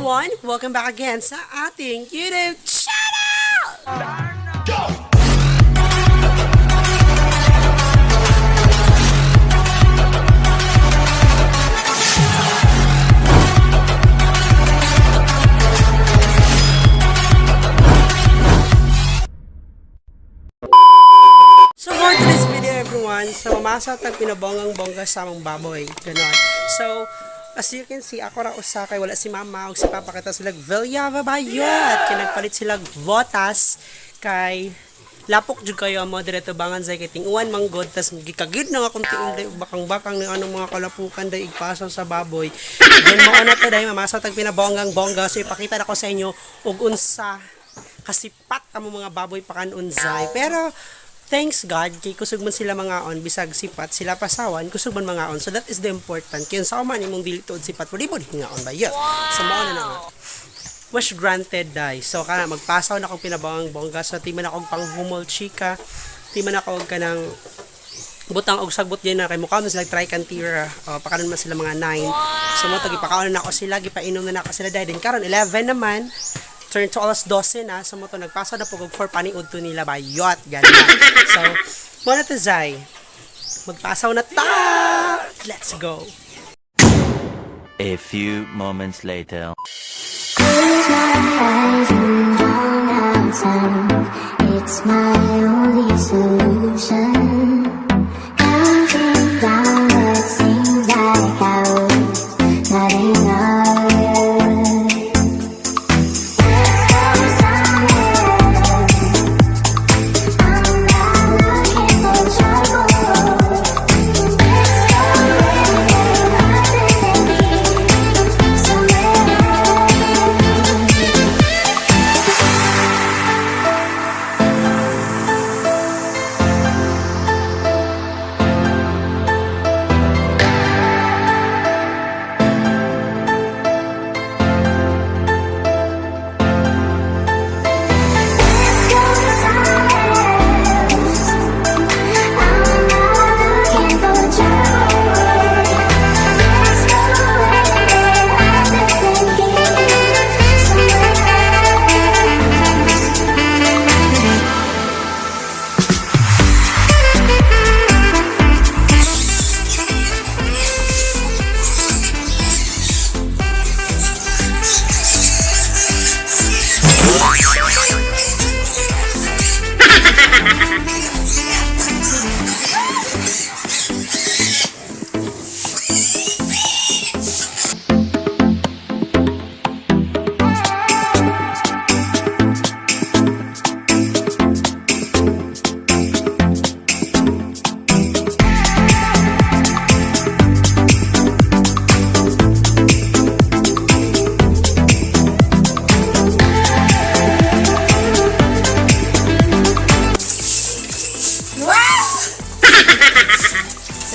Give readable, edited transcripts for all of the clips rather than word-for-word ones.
everyone! Welcome back again sa ating YouTube channel! So for today's video everyone, mamasat ang pinabonggang-bongga sa among baboy. Ganon. So, as you can see, ako ra usa kay wala si mama ug si papa kita sila Villava bayot. Kay nagpalit sila votas kay lapok jud kayo amo direto bangan say kay tinguan manggod tas gikagid na akong tiung day bakang-bakang ni anong mga kalapukan day igpasaw sa baboy. Then mao na to day mamasat ang pinabonggang-bongga. So ipakita na ko sa inyo ug unsa kasipat amo mga baboy pakan-unsay. Pero thanks God, kay kusog man sila mga on, bisag sipat, sila pasawan, kusog man mga on. So that is the important. Kaya sa man imong dili tuod sipat, pwede mo nga on ba yun? So mao na nga. Wish granted dai. So kana magpasaw na akong pinabawang bongga. So di man akong panghumol chika, di man ako kanang butang og sagbot din na kay mukha man sila try kantira. Pakanon man sila mga 9. So mo to gipakaon na ako sila, gipainom na ako sila dai. Din karon 11 naman. Turn to alas 12 na, so mo to nagpasa na po for paniud to nila bayot, ganyan. So, muna to Zay, magpasaw na ta! Let's go! A few moments later. Close my eyes and drown out time. It's my only solution. Counting down what seems like hours, not enough.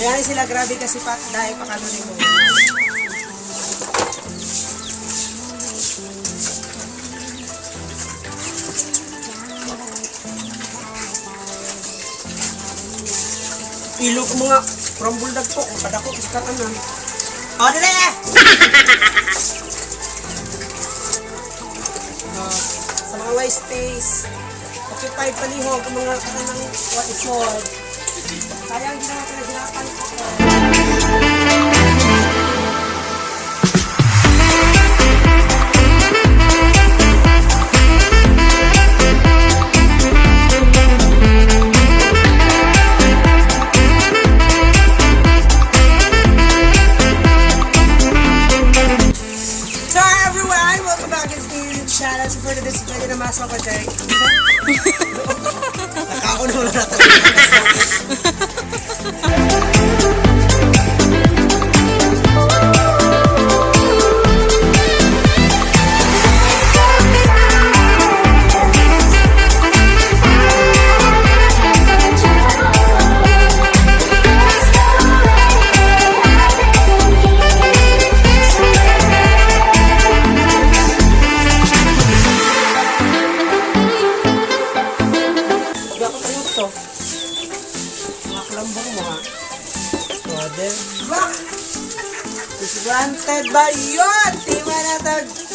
Kaya sila grabe kasi pat dahil pakalunin mo. Ilok mga crumble dag po, padako sa katanan. O, dali! Sa mga white space, occupied palihog ang mga katanang what-ifod. Sayang hindi naman pinaghirapan ko. So everyone, welcome back to the YouTube channel. So for this video na masok ko dyan. Nakauna mo na natin.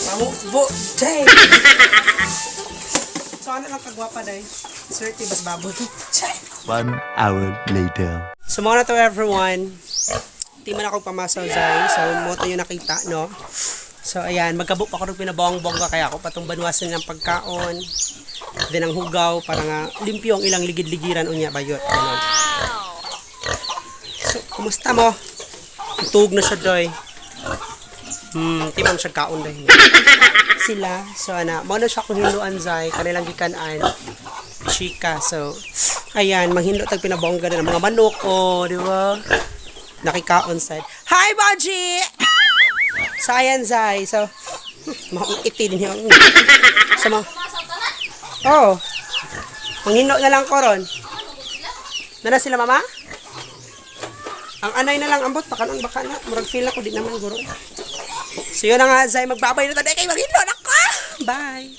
Pamukbo, day! So, ano lang kagwapa, day? Swerte, bas babon. 1 hour later. So, mga na to everyone. Di man ako pamasaw, Zay. So, mo to yung nakita, no? So, ayan. Magkabuk pa ko rin pinabawang-bongga kaya ako patong banwasan ng pagkaon. Then, ang hugaw para nga limpyo ang ilang ligid-ligiran unya bayot. Ganon. So, kumusta mo? Tug na siya, doy. Di man siya kaon, doy. Sila. So, mo na siya kung hinduan, Zay. Kanilang gikanan. Chika. So, ayan. Manghindo tag pinabongga na ng mga manok. O, di ba? Nakikaon side. Hi, Baji! So, ayan, Zay. So, maungiti din yung so, oh. Manghindo na lang ko ron. Nana sila, mama? Ang anay na lang ambot. Baka na. Murag feel ako. Di naman, guro. So, yun na nga, Zay. Magbabay na tayo. Kay Manghindo na ko! Bye!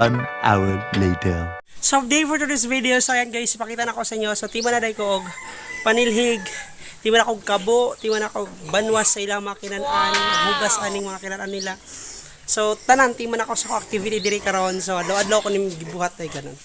1 hour later. So, day for today's video. So, ayan guys, ipakita na ko sa inyo. So, tima na day ko og panilhig. Tima na ko og kabo. Tima na ko og banwas sa ilang mga kinanaan. Hugas aning mga kinanaan nila. So, tanan, tima na ko sa activity diri karon. So, adlaw-adlaw ko ning gibuhat ay ganun.